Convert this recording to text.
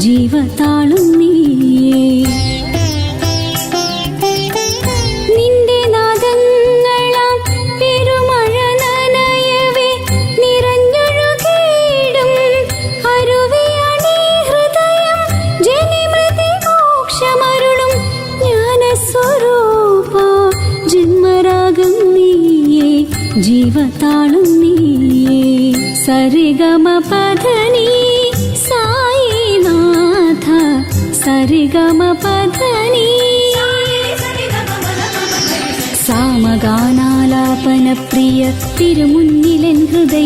ജീവതാളും നീയേ. നിന്റെ നാദങ്ങളാം പെരുമഴ നനയവേ നിറഞ്ഞൊഴുകിയിടും അരുവിയാണീ ഹൃദയം. ജനിമൃതി മോക്ഷമരുളും ജ്ഞാനസ്വരൂപ ജന്മരാഗം നീയേ, ജീവതാളും നീയേ. സരിഗമ പധനി സായിനാഥ, സരിഗമ പധനി. സാമഗാനാലാപന പ്രിയ തിരുമുന്നിലെൻ ഹൃദയ